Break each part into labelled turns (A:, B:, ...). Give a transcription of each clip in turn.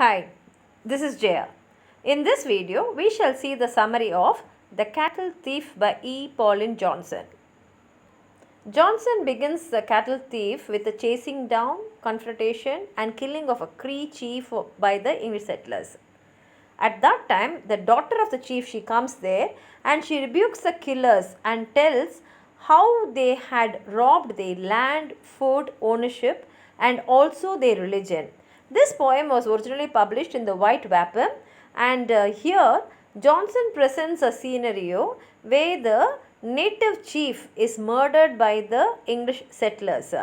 A: Hi, this is Jaya. In this video, we shall see the summary of The Cattle Thief by E. Pauline Johnson. Johnson begins The Cattle Thief with the chasing down, confrontation and killing of a Cree chief by the English settlers. At that time, the daughter of the chief, she comes there and she rebukes the killers and tells how they had robbed their land, food, ownership and also their religion. This poem was originally published in the White Wappum, and here Johnson presents a scenario where the native chief is murdered by the English settlers,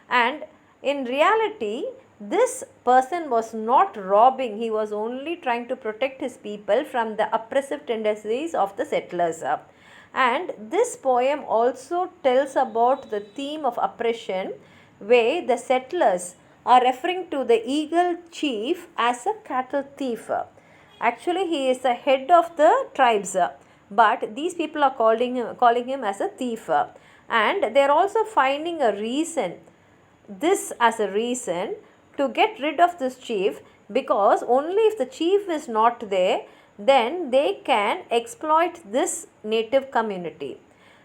A: and in reality this person was not robbing, he was only trying to protect his people from the oppressive tendencies of the settlers. And this poem also tells about the theme of oppression, where the settlers are referring to the eagle chief as a cattle thief. Actually, he is the head of the tribes, but these people are calling him as a thief, and they are also finding a reason, this as a reason to get rid of this chief, because only if the chief is not there, then they can exploit this native community.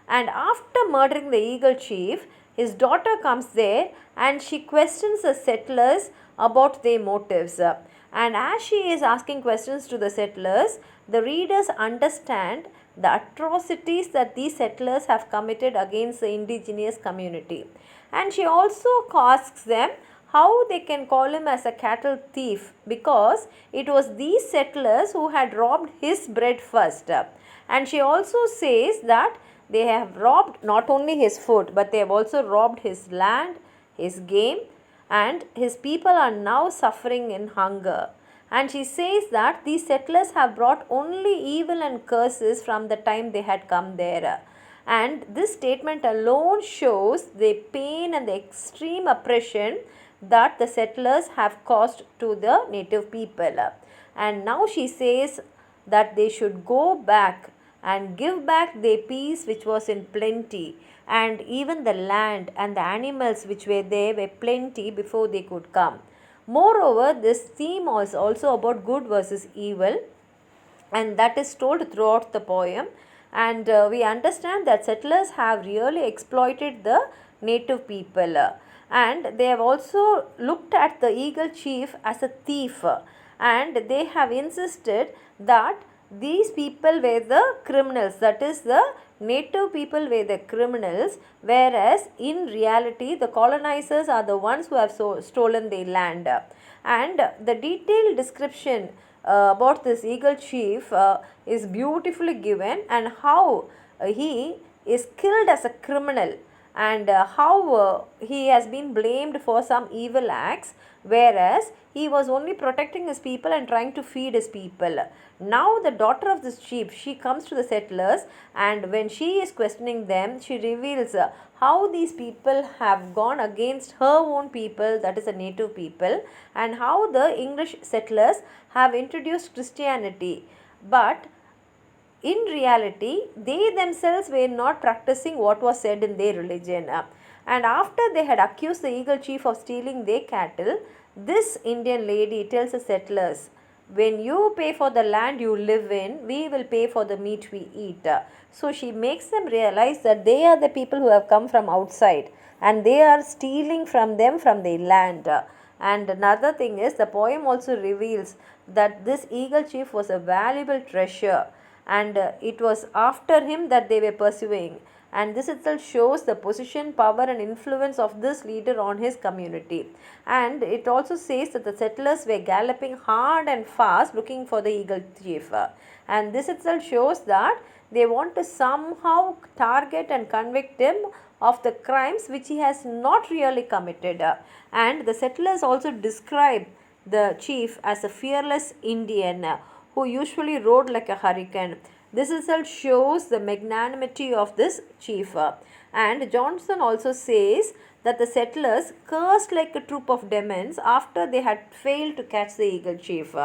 A: And after murdering the eagle chief, his daughter comes there and she questions the settlers about their motives. And as she is asking questions to the settlers, the readers understand the atrocities that these settlers have committed against the indigenous community. And she also asks them how they can call him as a cattle thief, because it was these settlers who had robbed his bread first. And she also says that they have robbed not only his food, but they have also robbed his land, his game, and his people are now suffering in hunger. And she says that these settlers have brought only evil and curses from the time they had come there. And this statement alone shows the pain and the extreme oppression that the settlers have caused to the native people. And now she says that they should go back and give back their peace which was in plenty, and even the land and the animals which were there were plenty before they could come. Moreover, this theme was also about good versus evil, and that is told throughout the poem. And we understand that settlers have really exploited the native people, and they have also looked at the eagle chief as a thief, and they have insisted that these people were the criminals, that is the native people were the criminals, whereas in reality the colonizers are the ones who have stolen their land. And the detailed description about this eagle chief is beautifully given, and how he is killed as a criminal, and how he has been blamed for some evil acts, whereas he was only protecting his people and trying to feed his people. Now the daughter of this chief, she comes to the settlers, and when she is questioning them, she reveals how these people have gone against her own people, that is the native people, and how the English settlers have introduced Christianity, but in reality they themselves were not practicing what was said in their religion. And after they had accused the eagle chief of stealing their cattle, this Indian lady tells the settlers, when you pay for the land you live in, we will pay for the meat we eat. So she makes them realize that they are the people who have come from outside, and they are stealing from them from their land. And another thing is, the poem also reveals that this eagle chief was a valuable treasure, and it was after him that they were pursuing. And this itself shows the position, power and influence of this leader on his community. And it also says that the settlers were galloping hard and fast looking for the eagle chief. And this itself shows that they want to somehow target and convict him of the crimes which he has not really committed. And the settlers also describe the chief as a fearless Indian who usually rode like a hurricane. This itself shows the magnanimity of this chief. And Johnson also says that the settlers cursed like a troop of demons after they had failed to catch the eagle chief.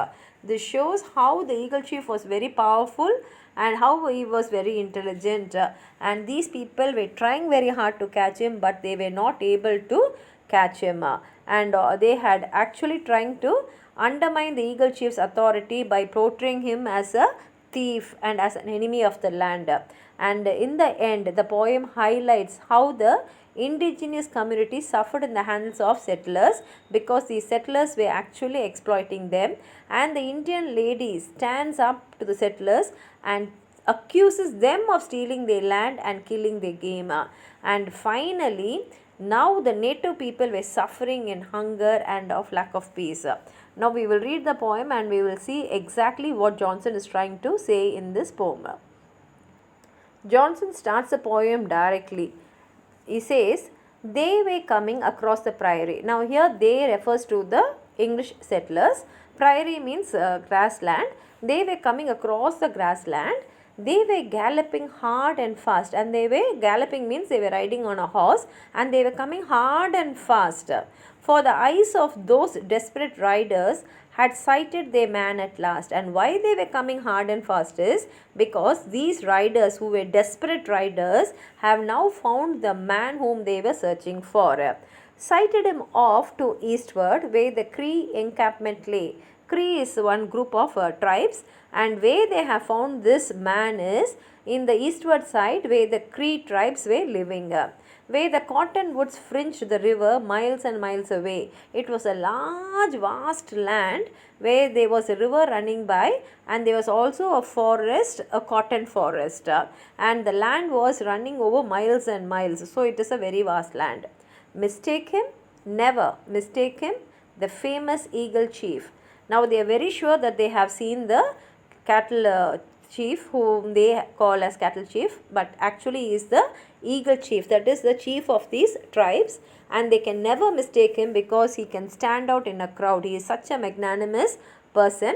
A: This shows how the eagle chief was very powerful and how he was very intelligent. And these people were trying very hard to catch him, but they were not able to catch him. And they had actually trying to undermine the Eagle Chief's authority by portraying him as a thief and as an enemy of the land. And in the end, the poem highlights how the indigenous community suffered in the hands of settlers because the settlers were actually exploiting them, and the Indian lady stands up to the settlers and accuses them of stealing their land and killing their game. And finally, now the native people were suffering in hunger and of lack of peace. Now we will read the poem and we will see exactly what Johnson is trying to say in this poem. Johnson starts the poem directly. He says, they were coming across the prairie. Now here they refers to the English settlers. Prairie means grassland. They were coming across the grassland. They were galloping hard and fast, and they were galloping means they were riding on a horse, and they were coming hard and fast. For the eyes of those desperate riders had sighted their man at last. And why they were coming hard and fast is because these riders, who were desperate riders, have now found the man whom they were searching for. Sighted him off to eastward where the Cree encampment lay. Cree is one group of tribes, and where they have found this man is in the eastward side where the Cree tribes were living. Where the cottonwoods fringed the river miles and miles away. It was a large, vast land where there was a river running by, and there was also a forest, a cotton forest, and the land was running over miles and miles. So it is a very vast land. Mistake him? Never mistake him, the famous Eagle Chief. Now they are very sure that they have seen the cattle chief, whom they call as cattle chief, but actually he is the Eagle Chief, that is the chief of these tribes, and they can never mistake him because he can stand out in a crowd. He is such a magnanimous person.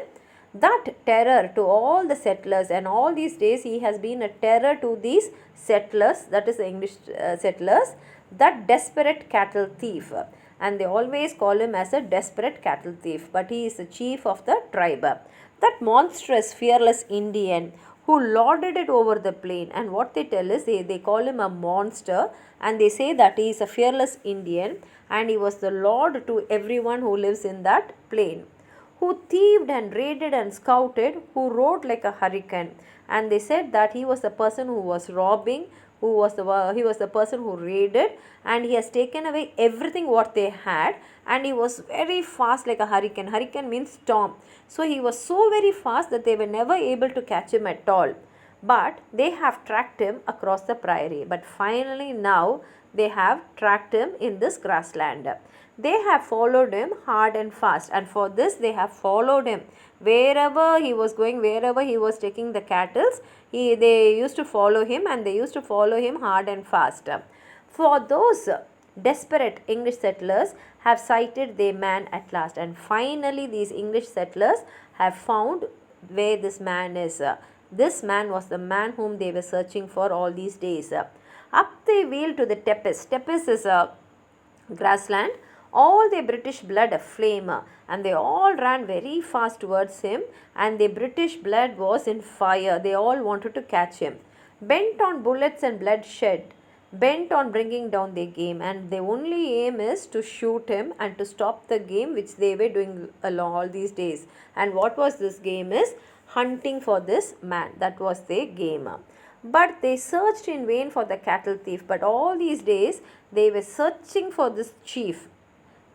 A: That terror to all the settlers, and all these days he has been a terror to these settlers, that is the English settlers, that desperate cattle thief. And they always call him as a desperate cattle thief, but he is the chief of the tribe. That monstrous, fearless Indian who lorded it over the plain, and what they tell is they call him a monster, and they say that he is a fearless Indian and he was the lord to everyone who lives in that plain, who thieved and raided and scouted, who rode like a hurricane. And they said that he was the person who was robbing, he was the person who raided, and he has taken away everything what they had, and he was very fast like a hurricane. Hurricane means storm. So he was so very fast that they were never able to catch him at all. But they have tracked him across the prairie. But finally now they have tracked him in this grassland. They have followed him hard and fast, and for this they have followed him wherever he was going, wherever he was taking the cattle. They used to follow him, and they used to follow him hard and fast. For those desperate English settlers have sighted their man at last, and finally these English settlers have found where this man is. This man was the man whom they were searching for all these days. Up they wheeled to the Tepes. Tepes is a grassland. All the British blood aflame, and they all ran very fast towards him, and the British blood was in fire. They all wanted to catch him. Bent on bullets and bloodshed, bent on bringing down their game, and their only aim is to shoot him and to stop the game which they were doing along all these days. And what was this game is hunting for this man. That was their game. But they searched in vain for the cattle thief. But all these days they were searching for this chief,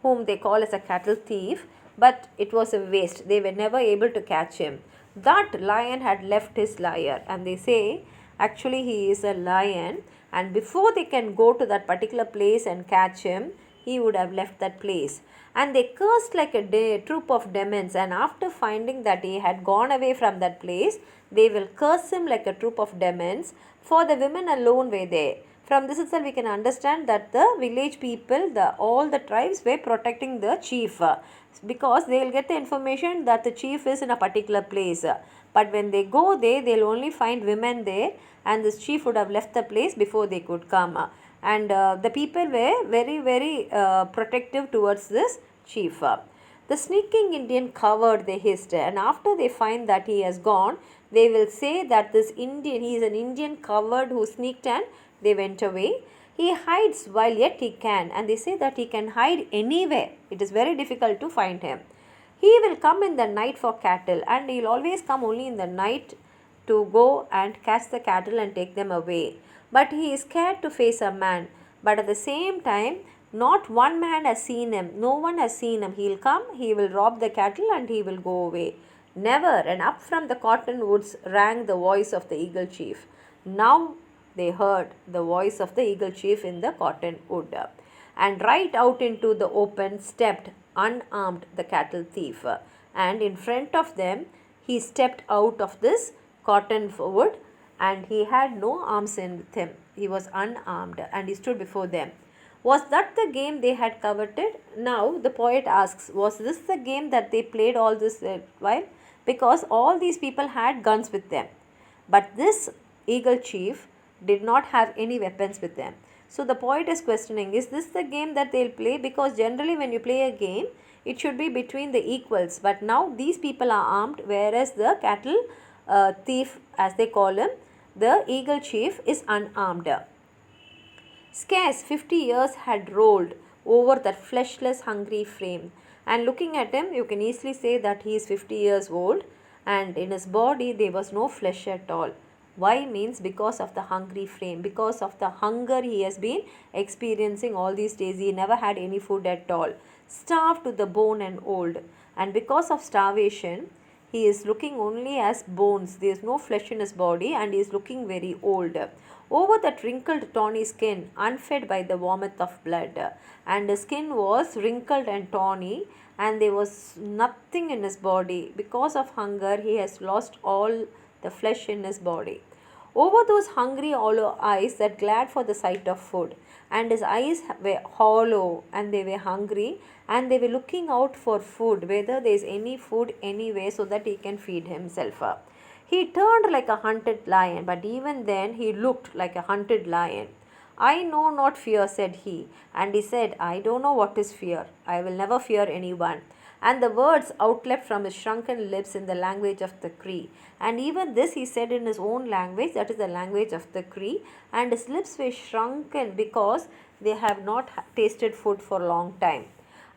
A: whom they call as a cattle thief, but it was a waste. They were never able to catch him. That lion had left his lair, and they say actually he is a lion, and before they can go to that particular place and catch him, he would have left that place. And they cursed like a troop of demons, and after finding that he had gone away from that place, they will curse him like a troop of demons, for the women alone were there. From this itself we can understand that the village people, all the tribes were protecting the chief, because they will get the information that the chief is in a particular place. But when they go there, they will only find women there, and this chief would have left the place before they could come. And the people were very protective towards this chief. The sneaking Indian covered the hist, and after they find that he has gone, they will say that this Indian, he is an Indian covered who sneaked and they went away. He hides while yet he can, and they say that he can hide anywhere. It is very difficult to find him. He will come in the night for cattle, and he'll always come only in the night to go and catch the cattle and take them away. But he is scared to face a man. But at the same time, not one man has seen him. No one has seen him. He'll come, he will rob the cattle, and he will go away. Never. And up from the cottonwoods rang the voice of the eagle chief. Now they heard the voice of the eagle chief in the cottonwood. And right out into the open stepped unarmed the cattle thief. And in front of them, he stepped out of this cottonwood, and he had no arms in him. He was unarmed, and he stood before them. Was that the game they had coveted? Now the poet asks, was this the game that they played all this while? Because all these people had guns with them. But this eagle chief did not have any weapons with them. So the poet is questioning, is this the game that they'll play? Because generally when you play a game, it should be between the equals. But now these people are armed, whereas the cattle thief, as they call him, the eagle chief, is unarmed. Scarce 50 years had rolled over that fleshless, hungry frame. And looking at him, you can easily say that he is 50 years old, and in his body there was no flesh at all. Why? Means because of the hungry frame, because of the hunger he has been experiencing all these days. He never had any food at all. Starved to the bone and old. And because of starvation, he is looking only as bones. There is no flesh in his body, and he is looking very old. Over that wrinkled tawny skin, unfed by the warmth of blood. And his skin was wrinkled and tawny, and there was nothing in his body. Because of hunger, he has lost all the flesh in his body. Over those hungry hollow eyes that glared for the sight of food, and his eyes were hollow, and they were hungry, and they were looking out for food, whether there is any food anywhere, so that he can feed himself up. He turned like a hunted lion, but even then he looked like a hunted lion. I know not fear, said he. And he said, I don't know what is fear. I will never fear anyone. And the words outleapt from his shrunken lips in the language of the Cree. And even this he said in his own language, that is the language of the Cree. And his lips were shrunken because they have not tasted food for a long time.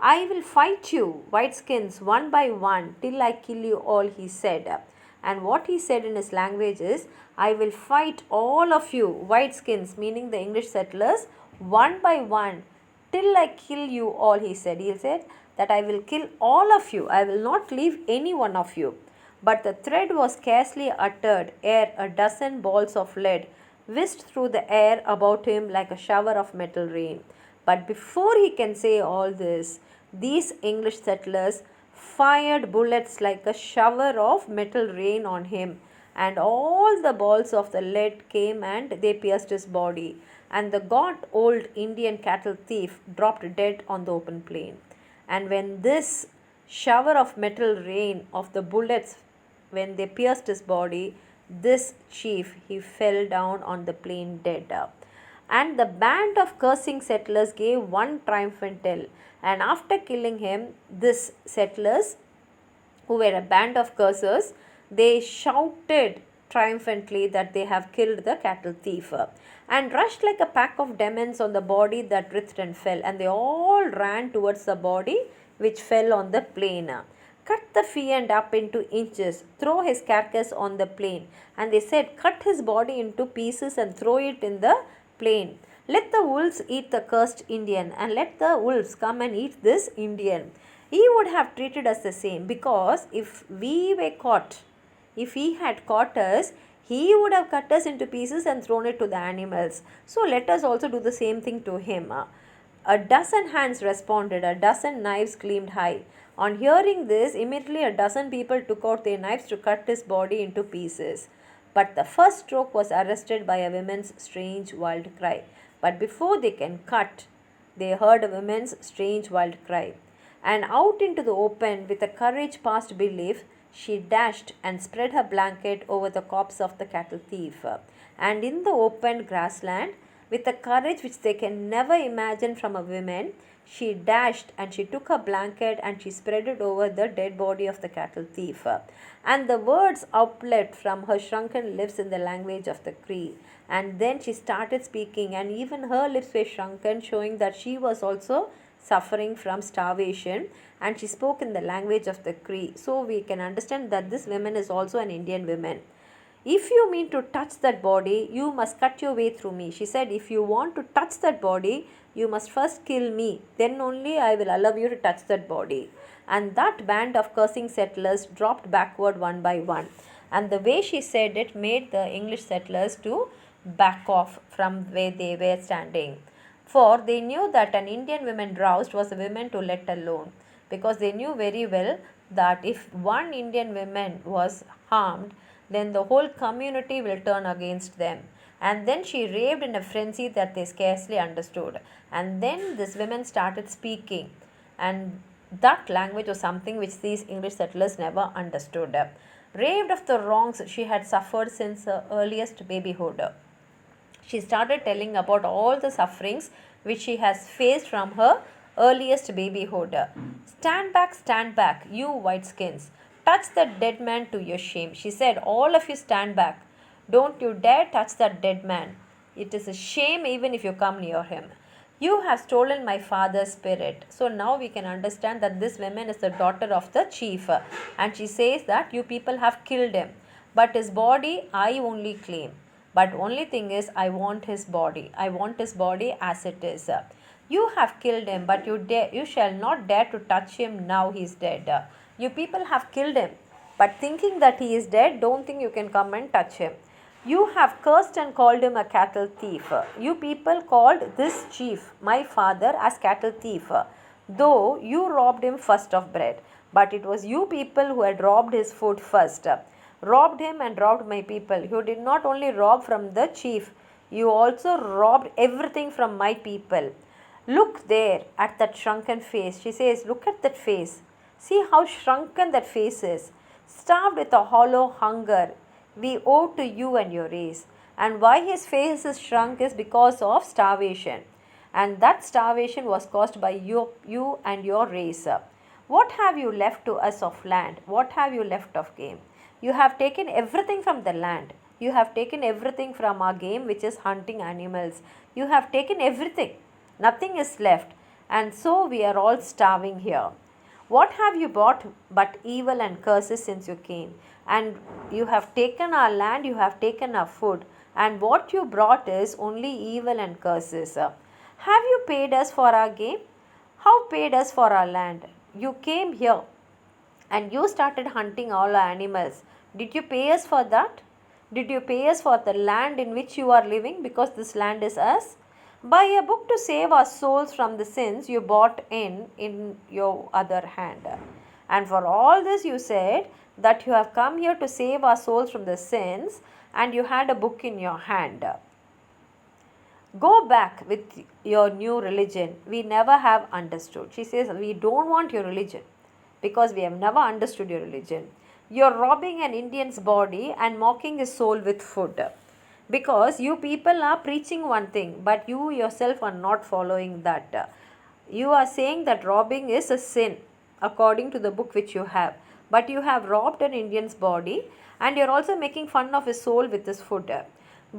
A: I will fight you, whiteskins, one by one, till I kill you all, he said. And what he said in his language is, I will fight all of you, whiteskins, meaning the English settlers, one by one, till I kill you all, he said. He said that I will kill all of you. I will not leave any one of you. But the thread was scarcely uttered ere a dozen balls of lead whisked through the air about him like a shower of metal rain. But before he can say all this, these English settlers fired bullets like a shower of metal rain on him, and all the balls of the lead came and they pierced his body, and the gaunt old Indian cattle thief dropped dead on the open plain. And when this shower of metal rain of the bullets, when they pierced his body, this chief, he fell down on the plain dead. And the band of cursing settlers gave one triumphant yell. And after killing him, these settlers, who were a band of cursers, they shouted triumphantly that they have killed the cattle thief, and rushed like a pack of demons on the body that writhed and fell. And they all ran towards the body which fell on the plain. Cut the fiend up into inches, throw his carcass on the plain. And they said, cut his body into pieces and throw it in the plain. Let the wolves eat the cursed Indian, and let the wolves come and eat this Indian. He would have treated us the same, because if we were caught, if he had caught us, he would have cut us into pieces and thrown it to the animals. So let us also do the same thing to him. A dozen hands responded, a dozen knives gleamed high. On hearing this, immediately a dozen people took out their knives to cut his body into pieces. But the first stroke was arrested by a woman's strange wild cry. But before they can cut, they heard a woman's strange wild cry. And out into the open, with a courage past belief, she dashed and spread her blanket over the corpse of the cattle thief. And in the open grassland, with a courage which they can never imagine from a woman, she dashed and she took her blanket and she spread it over the dead body of the cattle thief. And the words outleapt from her shrunken lips in the language of the Cree. And then she started speaking, and even her lips were shrunken, showing that she was also suffering from starvation, and she spoke in the language of the Cree. So we can understand that this woman is also an Indian woman. If you mean to touch that body, you must cut your way through me. She said, if you want to touch that body, you must first kill me. Then only I will allow you to touch that body. And that band of cursing settlers dropped backward one by one. And the way she said it made the English settlers to back off from where they were standing. For they knew that an Indian woman roused was a woman to let alone. Because they knew very well that if one Indian woman was harmed, then the whole community will turn against them. And then she raved in a frenzy that they scarcely understood. And then this women started speaking. And that language was something which these English settlers never understood. Raved of the wrongs she had suffered since her earliest babyhood. She started telling about all the sufferings which she has faced from her earliest babyhood. Stand back, you whiteskins. Touch that dead man to your shame. She said, all of you stand back. Don't you dare touch that dead man. It is a shame even if you come near him. You have stolen my father's spirit. So now we can understand that this woman is the daughter of the chief. And she says that you people have killed him. But his body I only claim. But only thing is I want his body. I want his body as it is. You have killed him, but you shall not dare to touch him now he is dead. You people have killed him, but thinking that he is dead, don't think you can come and touch him. You have cursed and called him a cattle thief. You people called this chief, my father, as cattle thief, though you robbed him first of bread. But it was you people who had robbed his food first. Robbed him and robbed my people. You did not only rob from the chief, you also robbed everything from my people. Look there at that shrunken face. She says, look at that face. See how shrunken that face is. Starved with a hollow hunger we owe to you and your race. And why his face is shrunk is because of starvation. And that starvation was caused by you and your race. What have you left to us of land? What have you left of game? You have taken everything from the land. You have taken everything from our game, which is hunting animals. You have taken everything. Nothing is left. And so we are all starving here. What have you bought but evil and curses since you came? And you have taken our land, you have taken our food. And what you brought is only evil and curses. Have you paid us for our game? How paid us for our land? You came here and you started hunting all our animals. Did you pay us for that? Did you pay us for the land in which you are living, because this land is us? By a book to save our souls from the sins you bought in your other hand. And for all this you said that you have come here to save our souls from the sins, and you had a book in your hand. Go back with your new religion. We never have understood. She says, we don't want your religion because we have never understood your religion. You are robbing an Indian's body and mocking his soul with food. Because you people are preaching one thing, but you yourself are not following that. You are saying that robbing is a sin according to the book which you have. But you have robbed an Indian's body and you are also making fun of his soul with this food.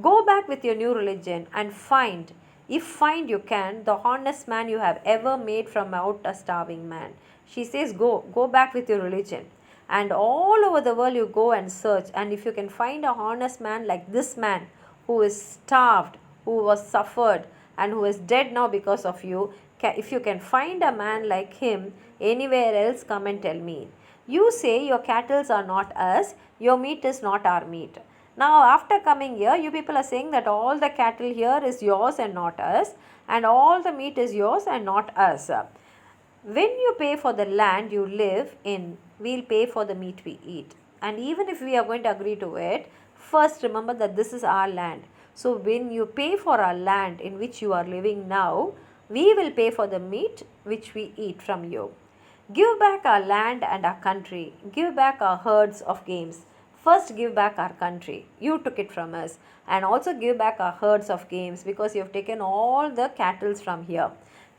A: Go back with your new religion and find, if find you can, the honest man you have ever made from out a starving man. She says, go back with your religion. And all over the world you go and search. And if you can find a honest man like this man who is starved, who was suffered and who is dead now because of you, if you can find a man like him anywhere else, come and tell me. You say your cattle are not us, your meat is not our meat. Now after coming here, you people are saying that all the cattle here is yours and not us, and all the meat is yours and not us. When you pay for the land you live in, we'll pay for the meat we eat. And even if we are going to agree to it, first remember that this is our land. So when you pay for our land in which you are living now, we will pay for the meat which we eat from you. Give back our land and our country. Give back our herds of games. First give back our country. You took it from us. And also give back our herds of games, because you have taken all the cattle from here.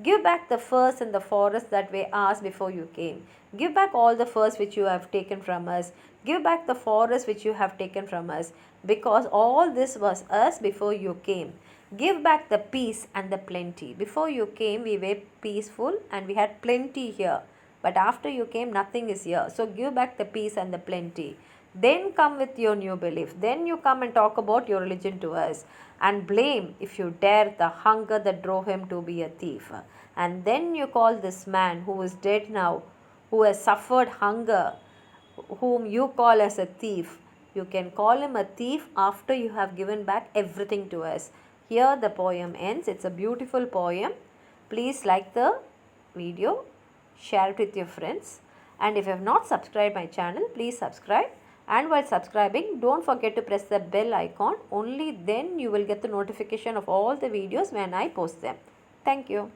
A: Give back the furs and the forests that were ours before you came. Give back all the furs which you have taken from us. Give back the forests which you have taken from us, because all this was us before you came. Give back the peace and the plenty. Before you came, we were peaceful and we had plenty here. But after you came, nothing is here. So give back the peace and the plenty. Then come with your new belief. Then you come and talk about your religion to us. And blame, if you dare, the hunger that drove him to be a thief. And then you call this man who is dead now, who has suffered hunger, whom you call as a thief. You can call him a thief after you have given back everything to us. Here the poem ends. It's a beautiful poem. Please like the video, share it with your friends, and if you have not subscribed my channel, please subscribe. And while subscribing, don't forget to press the bell icon. Only then you will get the notification of all the videos when I post them. Thank you.